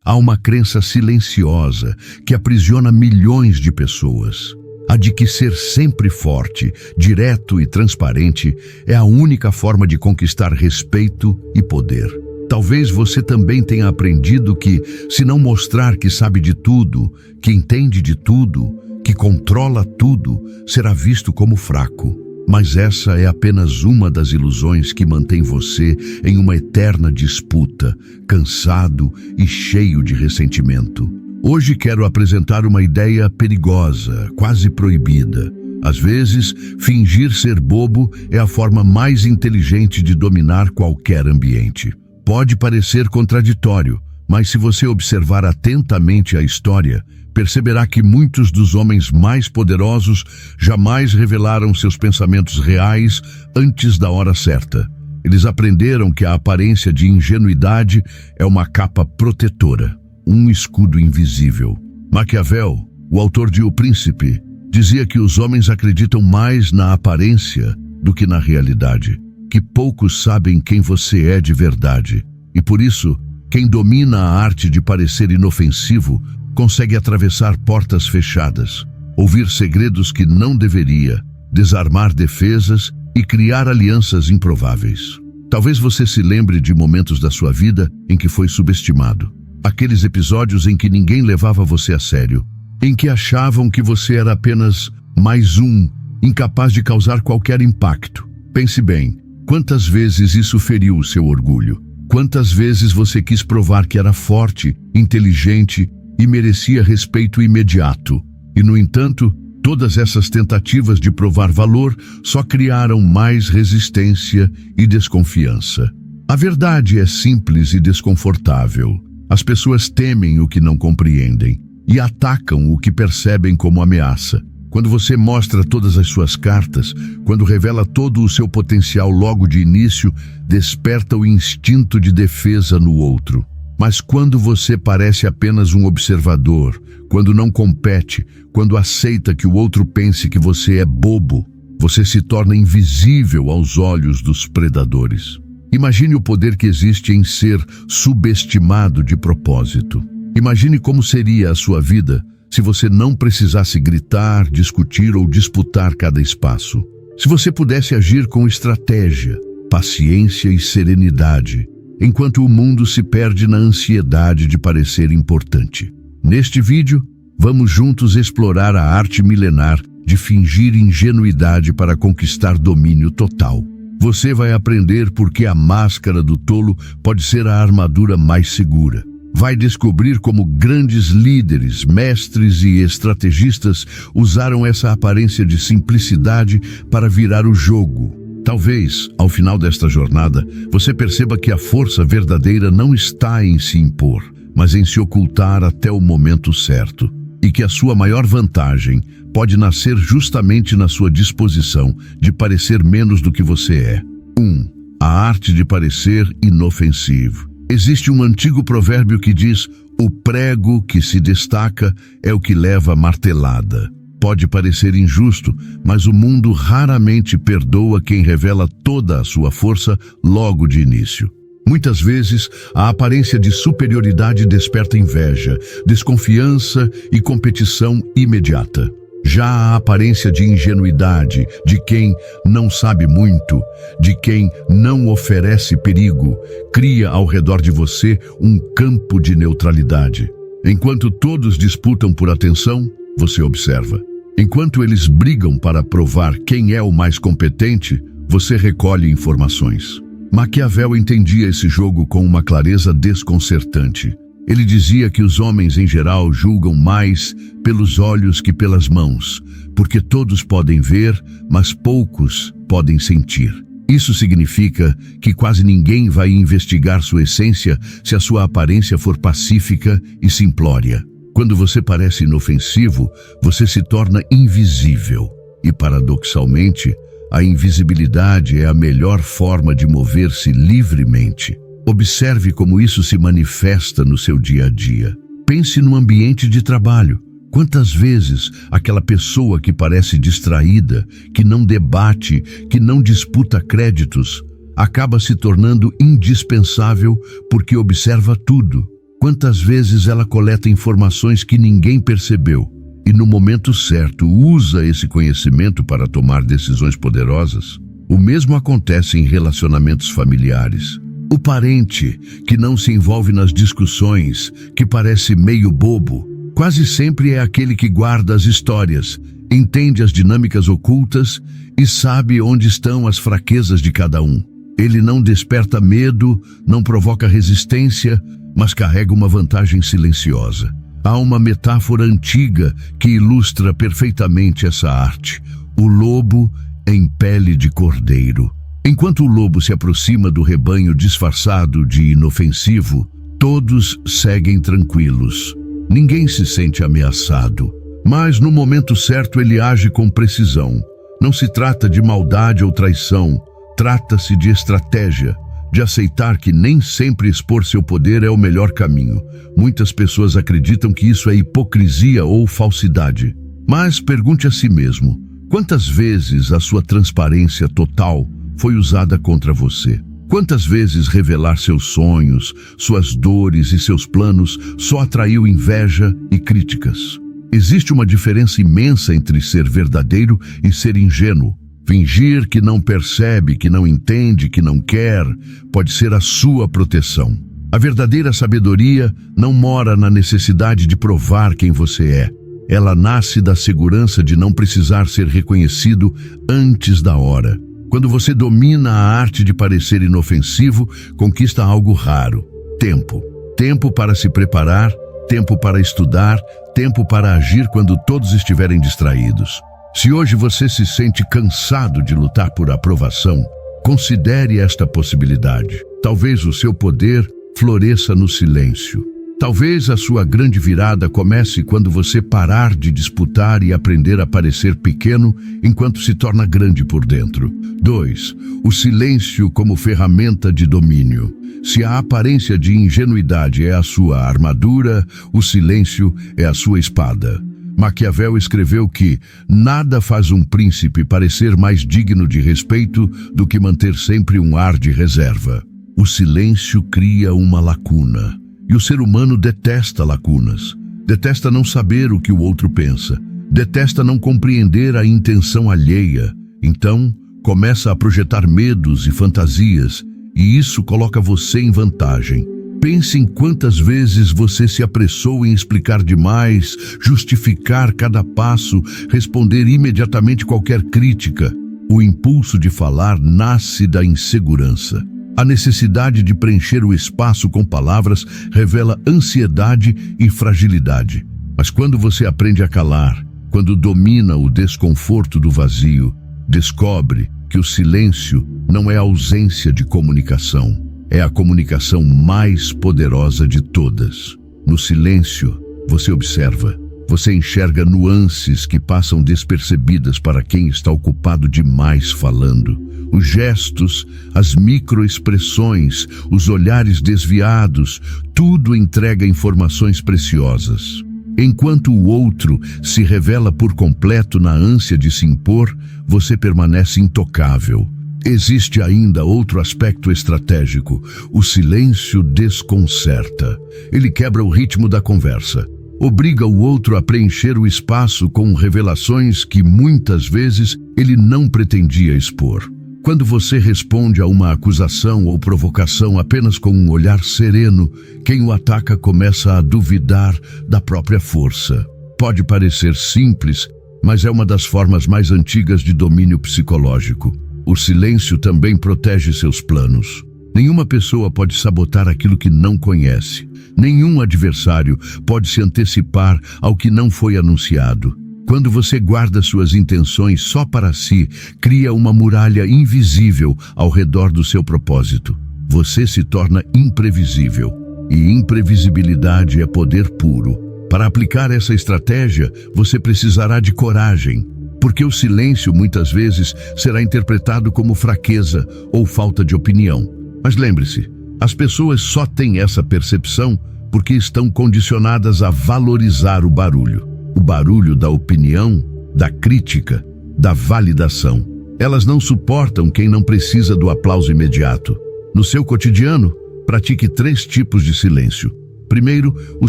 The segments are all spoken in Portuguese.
há uma crença silenciosa que aprisiona milhões de pessoas. A de que ser sempre forte, direto e transparente é a única forma de conquistar respeito e poder. Talvez você também tenha aprendido que, se não mostrar que sabe de tudo, que entende de tudo, que controla tudo, será visto como fraco. Mas essa é apenas uma das ilusões que mantém você em uma eterna disputa, cansado e cheio de ressentimento. Hoje quero apresentar uma ideia perigosa, quase proibida. Às vezes, fingir ser bobo é a forma mais inteligente de dominar qualquer ambiente. Pode parecer contraditório, mas se você observar atentamente a história, perceberá que muitos dos homens mais poderosos jamais revelaram seus pensamentos reais antes da hora certa. Eles aprenderam que a aparência de ingenuidade é uma capa protetora, um escudo invisível. Maquiavel, o autor de O Príncipe, dizia que os homens acreditam mais na aparência do que na realidade, que poucos sabem quem você é de verdade. E por isso, quem domina a arte de parecer inofensivo consegue atravessar portas fechadas, ouvir segredos que não deveria, desarmar defesas e criar alianças improváveis. Talvez você se lembre de momentos da sua vida em que foi subestimado. Aqueles episódios em que ninguém levava você a sério, em que achavam que você era apenas mais um, incapaz de causar qualquer impacto. Pense bem, quantas vezes isso feriu o seu orgulho? Quantas vezes você quis provar que era forte, inteligente e merecia respeito imediato? E, no entanto, todas essas tentativas de provar valor só criaram mais resistência e desconfiança. A verdade é simples e desconfortável. As pessoas temem o que não compreendem e atacam o que percebem como ameaça. Quando você mostra todas as suas cartas, quando revela todo o seu potencial logo de início, desperta o instinto de defesa no outro. Mas quando você parece apenas um observador, quando não compete, quando aceita que o outro pense que você é bobo, você se torna invisível aos olhos dos predadores. Imagine o poder que existe em ser subestimado de propósito. Imagine como seria a sua vida se você não precisasse gritar, discutir ou disputar cada espaço. Se você pudesse agir com estratégia, paciência e serenidade, enquanto o mundo se perde na ansiedade de parecer importante. Neste vídeo, vamos juntos explorar a arte milenar de fingir ingenuidade para conquistar domínio total. Você vai aprender por que a máscara do tolo pode ser a armadura mais segura. Vai descobrir como grandes líderes, mestres e estrategistas usaram essa aparência de simplicidade para virar o jogo. Talvez, ao final desta jornada, você perceba que a força verdadeira não está em se impor, mas em se ocultar até o momento certo. E que a sua maior vantagem pode nascer justamente na sua disposição de parecer menos do que você é. 1. A arte de parecer inofensivo. Existe um antigo provérbio que diz: o prego que se destaca é o que leva martelada. Pode parecer injusto, mas o mundo raramente perdoa quem revela toda a sua força logo de início. Muitas vezes, a aparência de superioridade desperta inveja, desconfiança e competição imediata. Já a aparência de ingenuidade, de quem não sabe muito, de quem não oferece perigo, cria ao redor de você um campo de neutralidade. Enquanto todos disputam por atenção, você observa. Enquanto eles brigam para provar quem é o mais competente, você recolhe informações. Maquiavel entendia esse jogo com uma clareza desconcertante. Ele dizia que os homens em geral julgam mais pelos olhos que pelas mãos, porque todos podem ver, mas poucos podem sentir. Isso significa que quase ninguém vai investigar sua essência se a sua aparência for pacífica e simplória. Quando você parece inofensivo, você se torna invisível. E, paradoxalmente, a invisibilidade é a melhor forma de mover-se livremente. Observe como isso se manifesta no seu dia a dia. Pense no ambiente de trabalho. Quantas vezes aquela pessoa que parece distraída, que não debate, que não disputa créditos, acaba se tornando indispensável porque observa tudo. Quantas vezes ela coleta informações que ninguém percebeu e, no momento certo, usa esse conhecimento para tomar decisões poderosas? O mesmo acontece em relacionamentos familiares. O parente que não se envolve nas discussões, que parece meio bobo, quase sempre é aquele que guarda as histórias, entende as dinâmicas ocultas e sabe onde estão as fraquezas de cada um. Ele não desperta medo, não provoca resistência, mas carrega uma vantagem silenciosa. Há uma metáfora antiga que ilustra perfeitamente essa arte: o lobo em pele de cordeiro. Enquanto o lobo se aproxima do rebanho disfarçado de inofensivo, todos seguem tranquilos. Ninguém se sente ameaçado, mas no momento certo ele age com precisão. Não se trata de maldade ou traição, trata-se de estratégia, de aceitar que nem sempre expor seu poder é o melhor caminho. Muitas pessoas acreditam que isso é hipocrisia ou falsidade. Mas pergunte a si mesmo: quantas vezes a sua transparência total foi usada contra você? Quantas vezes revelar seus sonhos, suas dores e seus planos só atraiu inveja e críticas? Existe uma diferença imensa entre ser verdadeiro e ser ingênuo. Fingir que não percebe, que não entende, que não quer, pode ser a sua proteção. A verdadeira sabedoria não mora na necessidade de provar quem você é. Ela nasce da segurança de não precisar ser reconhecido antes da hora. Quando você domina a arte de parecer inofensivo, conquista algo raro: tempo. Tempo para se preparar, tempo para estudar, tempo para agir quando todos estiverem distraídos. Se hoje você se sente cansado de lutar por aprovação, considere esta possibilidade. Talvez o seu poder floresça no silêncio. Talvez a sua grande virada comece quando você parar de disputar e aprender a parecer pequeno enquanto se torna grande por dentro. 2. O silêncio como ferramenta de domínio. Se a aparência de ingenuidade é a sua armadura, o silêncio é a sua espada. Maquiavel escreveu que nada faz um príncipe parecer mais digno de respeito do que manter sempre um ar de reserva. O silêncio cria uma lacuna. E o ser humano detesta lacunas. Detesta não saber o que o outro pensa. Detesta não compreender a intenção alheia. Então, começa a projetar medos e fantasias, e isso coloca você em vantagem. Pense em quantas vezes você se apressou em explicar demais, justificar cada passo, responder imediatamente qualquer crítica. O impulso de falar nasce da insegurança. A necessidade de preencher o espaço com palavras revela ansiedade e fragilidade. Mas quando você aprende a calar, quando domina o desconforto do vazio, descobre que o silêncio não é ausência de comunicação, é a comunicação mais poderosa de todas. No silêncio, você observa, você enxerga nuances que passam despercebidas para quem está ocupado demais falando. Os gestos, as microexpressões, os olhares desviados, tudo entrega informações preciosas. Enquanto o outro se revela por completo na ânsia de se impor, você permanece intocável. Existe ainda outro aspecto estratégico: o silêncio desconcerta. Ele quebra o ritmo da conversa. Obriga o outro a preencher o espaço com revelações que muitas vezes ele não pretendia expor. Quando você responde a uma acusação ou provocação apenas com um olhar sereno, quem o ataca começa a duvidar da própria força. Pode parecer simples, mas é uma das formas mais antigas de domínio psicológico. O silêncio também protege seus planos. Nenhuma pessoa pode sabotar aquilo que não conhece. Nenhum adversário pode se antecipar ao que não foi anunciado. Quando você guarda suas intenções só para si, cria uma muralha invisível ao redor do seu propósito. Você se torna imprevisível. E imprevisibilidade é poder puro. Para aplicar essa estratégia, você precisará de coragem, porque o silêncio muitas vezes será interpretado como fraqueza ou falta de opinião. Mas lembre-se, as pessoas só têm essa percepção porque estão condicionadas a valorizar o barulho. O barulho da opinião, da crítica, da validação. Elas não suportam quem não precisa do aplauso imediato. No seu cotidiano, pratique 3 tipos de silêncio. Primeiro, o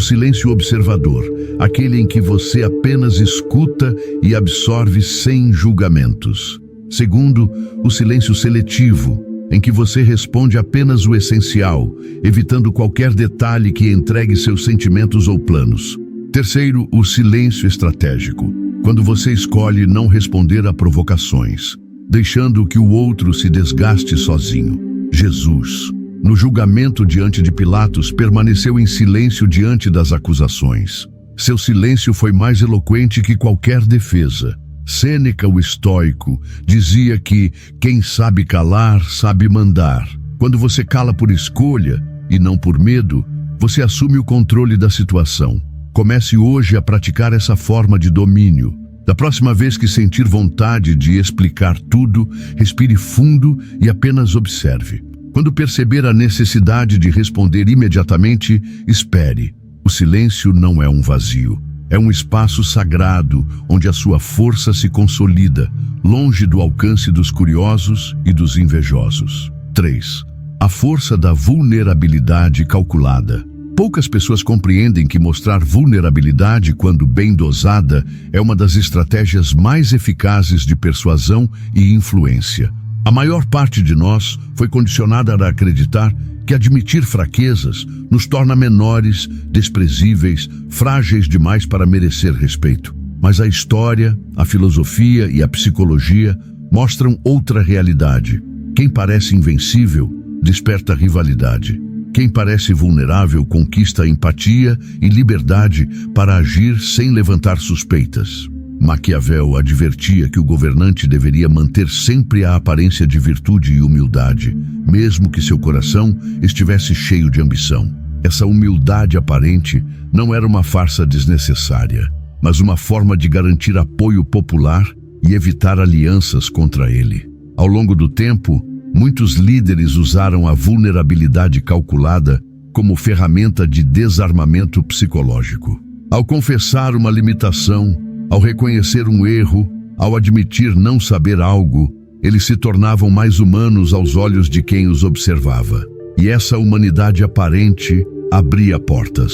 silêncio observador, aquele em que você apenas escuta e absorve sem julgamentos. Segundo, o silêncio seletivo, em que você responde apenas o essencial, evitando qualquer detalhe que entregue seus sentimentos ou planos. Terceiro, o silêncio estratégico, quando você escolhe não responder a provocações, deixando que o outro se desgaste sozinho. Jesus, no julgamento diante de Pilatos, permaneceu em silêncio diante das acusações. Seu silêncio foi mais eloquente que qualquer defesa. Sêneca, o estoico, dizia que quem sabe calar, sabe mandar. Quando você cala por escolha e não por medo, você assume o controle da situação. Comece hoje a praticar essa forma de domínio. Da próxima vez que sentir vontade de explicar tudo, respire fundo e apenas observe. Quando perceber a necessidade de responder imediatamente, espere. O silêncio não é um vazio. É um espaço sagrado onde a sua força se consolida, longe do alcance dos curiosos e dos invejosos. 3. A força da vulnerabilidade calculada. Poucas pessoas compreendem que mostrar vulnerabilidade, quando bem dosada, é uma das estratégias mais eficazes de persuasão e influência. A maior parte de nós foi condicionada a acreditar que admitir fraquezas nos torna menores, desprezíveis, frágeis demais para merecer respeito. Mas a história, a filosofia e a psicologia mostram outra realidade. Quem parece invencível desperta rivalidade. Quem parece vulnerável conquista empatia e liberdade para agir sem levantar suspeitas. Maquiavel advertia que o governante deveria manter sempre a aparência de virtude e humildade, mesmo que seu coração estivesse cheio de ambição. Essa humildade aparente não era uma farsa desnecessária, mas uma forma de garantir apoio popular e evitar alianças contra ele. Ao longo do tempo, muitos líderes usaram a vulnerabilidade calculada como ferramenta de desarmamento psicológico. Ao confessar uma limitação, ao reconhecer um erro, ao admitir não saber algo, eles se tornavam mais humanos aos olhos de quem os observava. E essa humanidade aparente abria portas.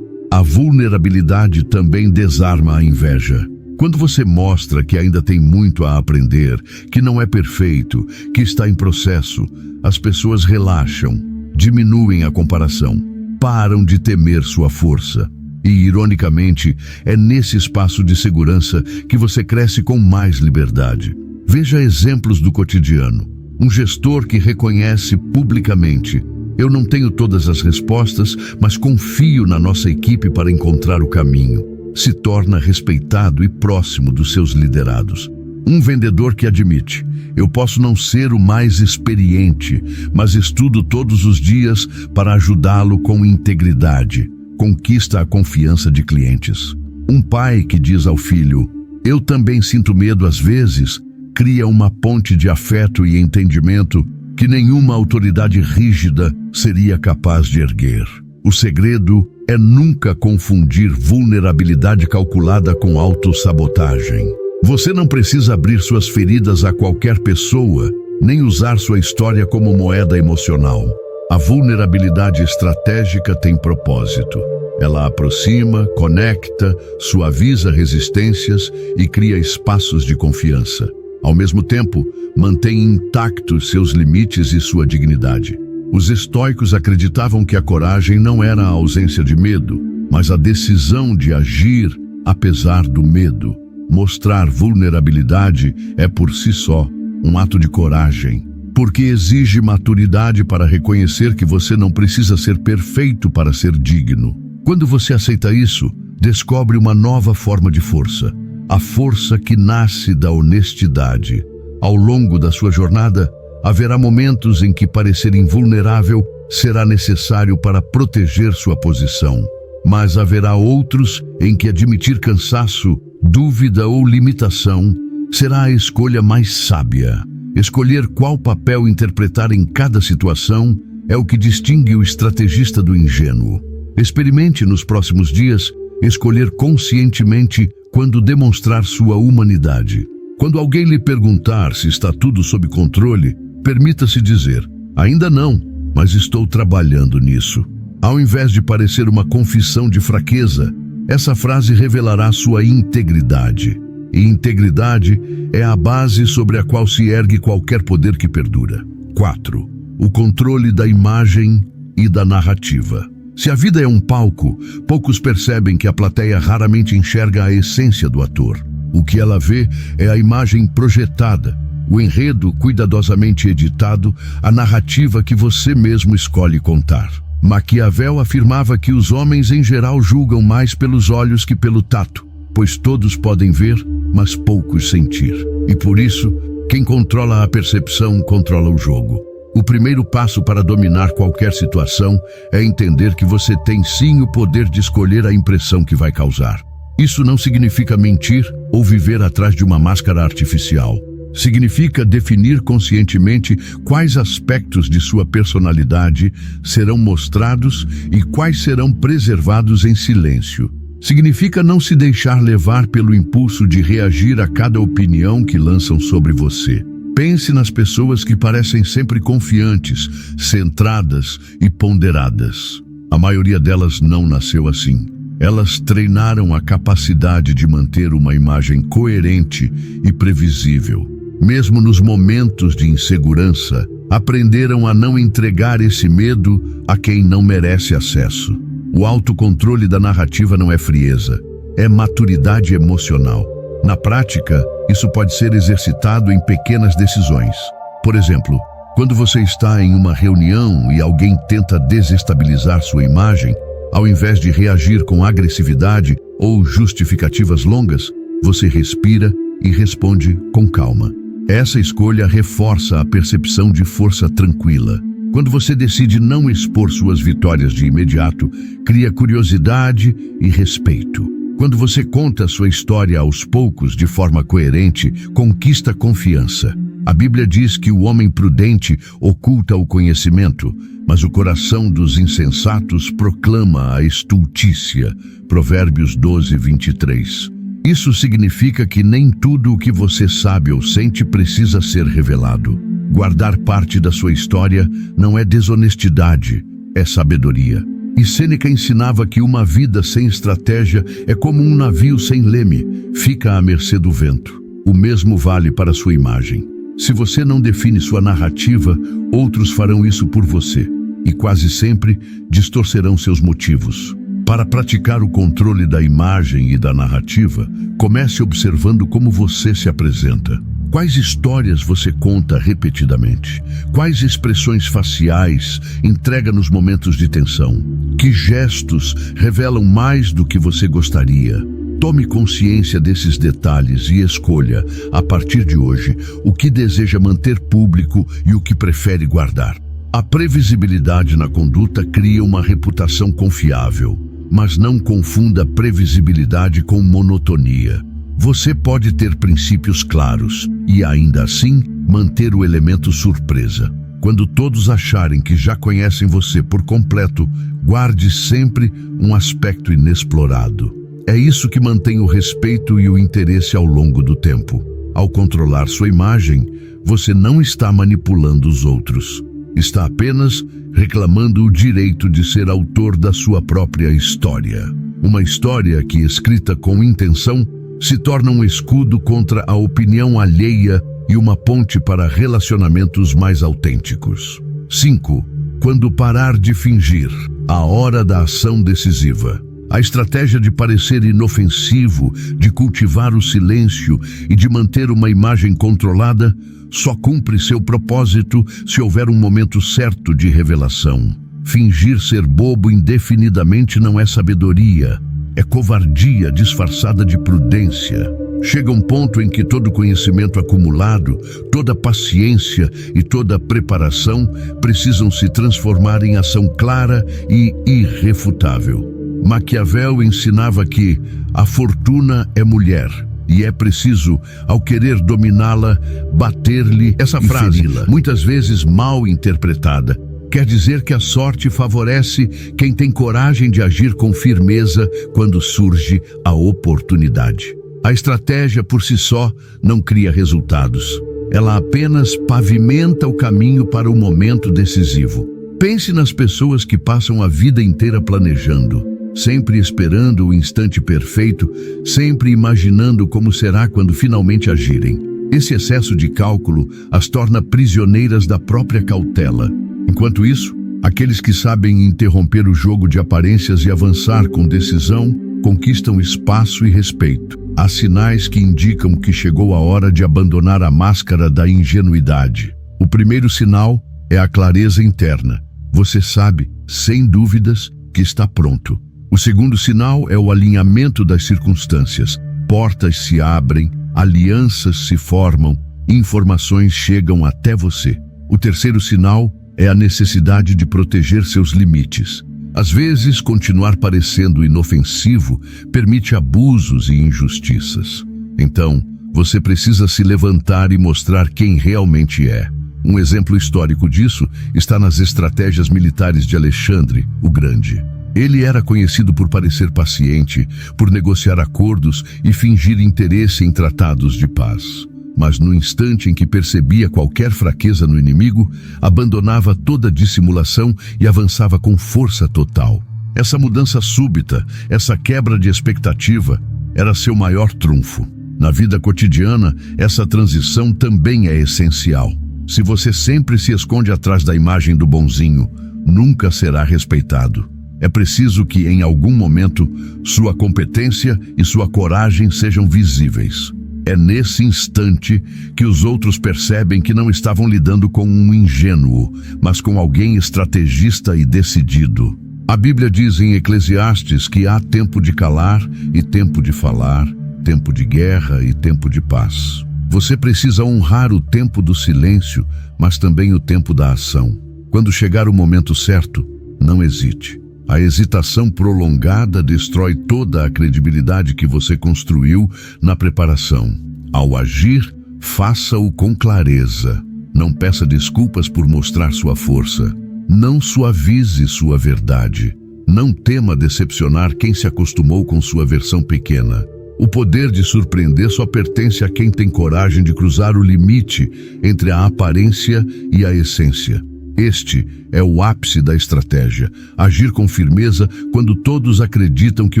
A vulnerabilidade também desarma a inveja. Quando você mostra que ainda tem muito a aprender, que não é perfeito, que está em processo, as pessoas relaxam, diminuem a comparação, param de temer sua força. E, ironicamente, é nesse espaço de segurança que você cresce com mais liberdade. Veja exemplos do cotidiano. Um gestor que reconhece publicamente: eu não tenho todas as respostas, mas confio na nossa equipe para encontrar o caminho. Se torna respeitado e próximo dos seus liderados. Um vendedor que admite: eu posso não ser o mais experiente, mas estudo todos os dias para ajudá-lo com integridade. Conquista a confiança de clientes. Um pai que diz ao filho: eu também sinto medo às vezes, cria uma ponte de afeto e entendimento que nenhuma autoridade rígida seria capaz de erguer. O segredo é nunca confundir vulnerabilidade calculada com autossabotagem. Você não precisa abrir suas feridas a qualquer pessoa, nem usar sua história como moeda emocional. A vulnerabilidade estratégica tem propósito. Ela aproxima, conecta, suaviza resistências e cria espaços de confiança. Ao mesmo tempo, mantém intactos seus limites e sua dignidade. Os estoicos acreditavam que a coragem não era a ausência de medo, mas a decisão de agir apesar do medo. Mostrar vulnerabilidade é por si só um ato de coragem, porque exige maturidade para reconhecer que você não precisa ser perfeito para ser digno. Quando você aceita isso, descobre uma nova forma de força, a força que nasce da honestidade. Ao longo da sua jornada, haverá momentos em que parecer invulnerável será necessário para proteger sua posição, mas haverá outros em que admitir cansaço, dúvida ou limitação será a escolha mais sábia. Escolher qual papel interpretar em cada situação é o que distingue o estrategista do ingênuo. Experimente nos próximos dias escolher conscientemente quando demonstrar sua humanidade. Quando alguém lhe perguntar se está tudo sob controle, permita-se dizer: ainda não, mas estou trabalhando nisso. Ao invés de parecer uma confissão de fraqueza, essa frase revelará sua integridade. E integridade é a base sobre a qual se ergue qualquer poder que perdura. 4. O controle da imagem e da narrativa. Se a vida é um palco, poucos percebem que a plateia raramente enxerga a essência do ator. O que ela vê é a imagem projetada, o enredo cuidadosamente editado, a narrativa que você mesmo escolhe contar. Maquiavel afirmava que os homens em geral julgam mais pelos olhos que pelo tato, pois todos podem ver, mas poucos sentir. E por isso, quem controla a percepção controla o jogo. O primeiro passo para dominar qualquer situação é entender que você tem sim o poder de escolher a impressão que vai causar. Isso não significa mentir ou viver atrás de uma máscara artificial. Significa definir conscientemente quais aspectos de sua personalidade serão mostrados e quais serão preservados em silêncio. Significa não se deixar levar pelo impulso de reagir a cada opinião que lançam sobre você. Pense nas pessoas que parecem sempre confiantes, centradas e ponderadas. A maioria delas não nasceu assim. Elas treinaram a capacidade de manter uma imagem coerente e previsível. Mesmo nos momentos de insegurança, aprenderam a não entregar esse medo a quem não merece acesso. O autocontrole da narrativa não é frieza, é maturidade emocional. Na prática, isso pode ser exercitado em pequenas decisões. Por exemplo, quando você está em uma reunião e alguém tenta desestabilizar sua imagem, ao invés de reagir com agressividade ou justificativas longas, você respira e responde com calma. Essa escolha reforça a percepção de força tranquila. Quando você decide não expor suas vitórias de imediato, cria curiosidade e respeito. Quando você conta sua história aos poucos de forma coerente, conquista confiança. A Bíblia diz que o homem prudente oculta o conhecimento, mas o coração dos insensatos proclama a estultícia. Provérbios 12:23. Isso significa que nem tudo o que você sabe ou sente precisa ser revelado. Guardar parte da sua história não é desonestidade, é sabedoria. E Sêneca ensinava que uma vida sem estratégia é como um navio sem leme, fica à mercê do vento. O mesmo vale para sua imagem. Se você não define sua narrativa, outros farão isso por você, e quase sempre distorcerão seus motivos. Para praticar o controle da imagem e da narrativa, comece observando como você se apresenta. Quais histórias você conta repetidamente? Quais expressões faciais entrega nos momentos de tensão? Que gestos revelam mais do que você gostaria? Tome consciência desses detalhes e escolha, a partir de hoje, o que deseja manter público e o que prefere guardar. A previsibilidade na conduta cria uma reputação confiável, mas não confunda previsibilidade com monotonia. Você pode ter princípios claros e, ainda assim, manter o elemento surpresa. Quando todos acharem que já conhecem você por completo, guarde sempre um aspecto inexplorado. É isso que mantém o respeito e o interesse ao longo do tempo. Ao controlar sua imagem, você não está manipulando os outros. Está apenas reclamando o direito de ser autor da sua própria história. Uma história que, escrita com intenção, se torna um escudo contra a opinião alheia e uma ponte para relacionamentos mais autênticos. 5. Quando parar de fingir, a hora da ação decisiva. A estratégia de parecer inofensivo, de cultivar o silêncio e de manter uma imagem controlada só cumpre seu propósito se houver um momento certo de revelação. Fingir ser bobo indefinidamente não é sabedoria, é covardia disfarçada de prudência. Chega um ponto em que todo conhecimento acumulado, toda paciência e toda preparação precisam se transformar em ação clara e irrefutável. Maquiavel ensinava que a fortuna é mulher e é preciso, ao querer dominá-la, bater-lhe essa frase, muitas vezes mal interpretada. Quer dizer que a sorte favorece quem tem coragem de agir com firmeza quando surge a oportunidade. A estratégia por si só não cria resultados. Ela apenas pavimenta o caminho para o momento decisivo. Pense nas pessoas que passam a vida inteira planejando, sempre esperando o instante perfeito, sempre imaginando como será quando finalmente agirem. Esse excesso de cálculo as torna prisioneiras da própria cautela. Enquanto isso, aqueles que sabem interromper o jogo de aparências e avançar com decisão conquistam espaço e respeito. Há sinais que indicam que chegou a hora de abandonar a máscara da ingenuidade. O primeiro sinal é a clareza interna. Você sabe, sem dúvidas, que está pronto. O segundo sinal é o alinhamento das circunstâncias. Portas se abrem, alianças se formam, informações chegam até você. O terceiro sinal é a necessidade de proteger seus limites. Às vezes, continuar parecendo inofensivo permite abusos e injustiças. Então, você precisa se levantar e mostrar quem realmente é. Um exemplo histórico disso está nas estratégias militares de Alexandre, o Grande. Ele era conhecido por parecer paciente, por negociar acordos e fingir interesse em tratados de paz. Mas no instante em que percebia qualquer fraqueza no inimigo, abandonava toda dissimulação e avançava com força total. Essa mudança súbita, essa quebra de expectativa, era seu maior trunfo. Na vida cotidiana, essa transição também é essencial. Se você sempre se esconde atrás da imagem do bonzinho, nunca será respeitado. É preciso que, em algum momento, sua competência e sua coragem sejam visíveis. É nesse instante que os outros percebem que não estavam lidando com um ingênuo, mas com alguém estrategista e decidido. A Bíblia diz em Eclesiastes que há tempo de calar e tempo de falar, tempo de guerra e tempo de paz. Você precisa honrar o tempo do silêncio, mas também o tempo da ação. Quando chegar o momento certo, não hesite. A hesitação prolongada destrói toda a credibilidade que você construiu na preparação. Ao agir, faça-o com clareza. Não peça desculpas por mostrar sua força. Não suavize sua verdade. Não tema decepcionar quem se acostumou com sua versão pequena. O poder de surpreender só pertence a quem tem coragem de cruzar o limite entre a aparência e a essência. Este é o ápice da estratégia, agir com firmeza quando todos acreditam que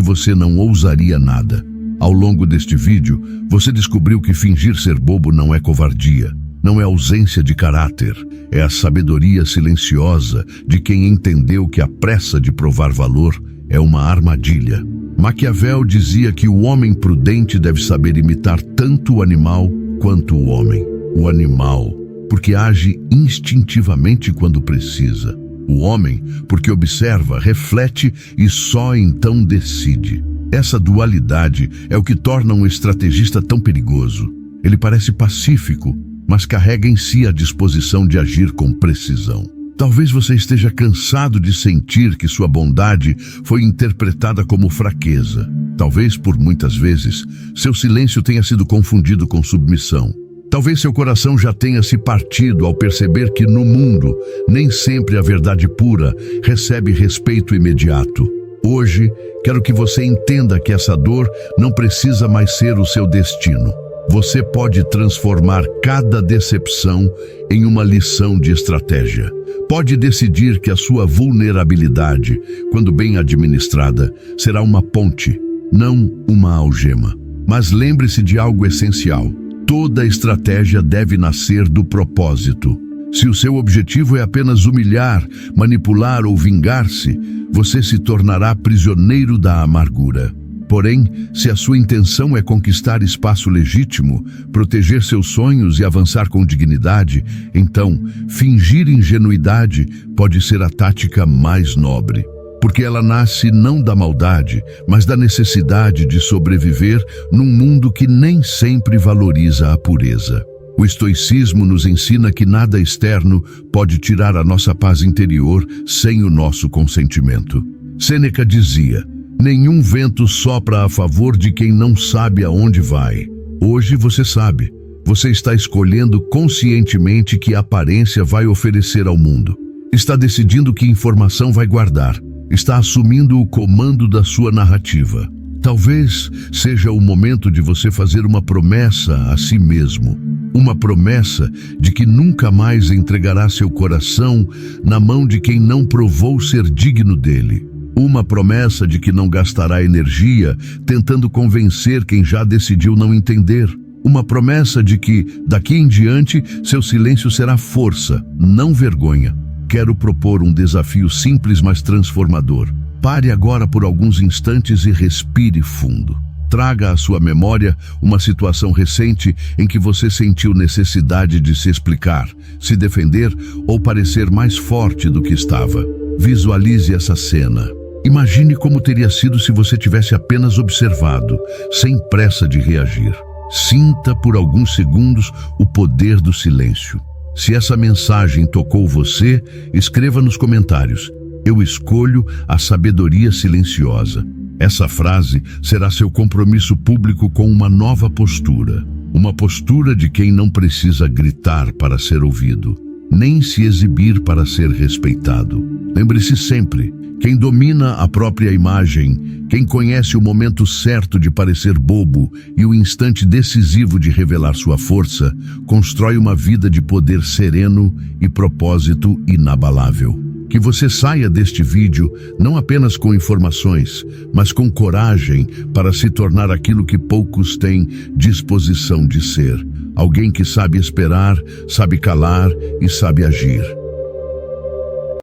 você não ousaria nada. Ao longo deste vídeo, você descobriu que fingir ser bobo não é covardia, não é ausência de caráter, é a sabedoria silenciosa de quem entendeu que a pressa de provar valor é uma armadilha. Maquiavel dizia que o homem prudente deve saber imitar tanto o animal quanto o homem. O animal, porque age instintivamente quando precisa. O homem, porque observa, reflete e só então decide. Essa dualidade é o que torna um estrategista tão perigoso. Ele parece pacífico, mas carrega em si a disposição de agir com precisão. Talvez você esteja cansado de sentir que sua bondade foi interpretada como fraqueza. Talvez, por muitas vezes, seu silêncio tenha sido confundido com submissão. Talvez seu coração já tenha se partido ao perceber que no mundo, nem sempre a verdade pura recebe respeito imediato. Hoje, quero que você entenda que essa dor não precisa mais ser o seu destino. Você pode transformar cada decepção em uma lição de estratégia. Pode decidir que a sua vulnerabilidade, quando bem administrada, será uma ponte, não uma algema. Mas lembre-se de algo essencial. Toda estratégia deve nascer do propósito. Se o seu objetivo é apenas humilhar, manipular ou vingar-se, você se tornará prisioneiro da amargura. Porém, se a sua intenção é conquistar espaço legítimo, proteger seus sonhos e avançar com dignidade, então, fingir ingenuidade pode ser a tática mais nobre. Porque ela nasce não da maldade, mas da necessidade de sobreviver num mundo que nem sempre valoriza a pureza. O estoicismo nos ensina que nada externo pode tirar a nossa paz interior sem o nosso consentimento. Sêneca dizia: nenhum vento sopra a favor de quem não sabe aonde vai. Hoje você sabe. Você está escolhendo conscientemente que aparência vai oferecer ao mundo. Está decidindo que informação vai guardar. Está assumindo o comando da sua narrativa. Talvez seja o momento de você fazer uma promessa a si mesmo. Uma promessa de que nunca mais entregará seu coração na mão de quem não provou ser digno dele. Uma promessa de que não gastará energia tentando convencer quem já decidiu não entender. Uma promessa de que, daqui em diante, seu silêncio será força, não vergonha. Quero propor um desafio simples, mas transformador. Pare agora por alguns instantes e respire fundo. Traga à sua memória uma situação recente em que você sentiu necessidade de se explicar, se defender ou parecer mais forte do que estava. Visualize essa cena. Imagine como teria sido se você tivesse apenas observado, sem pressa de reagir. Sinta por alguns segundos o poder do silêncio. Se essa mensagem tocou você, escreva nos comentários: eu escolho a sabedoria silenciosa. Essa frase será seu compromisso público com uma nova postura. Uma postura de quem não precisa gritar para ser ouvido, nem se exibir para ser respeitado. Lembre-se sempre: quem domina a própria imagem, quem conhece o momento certo de parecer bobo e o instante decisivo de revelar sua força, constrói uma vida de poder sereno e propósito inabalável. Que você saia deste vídeo não apenas com informações, mas com coragem para se tornar aquilo que poucos têm disposição de ser. Alguém que sabe esperar, sabe calar e sabe agir.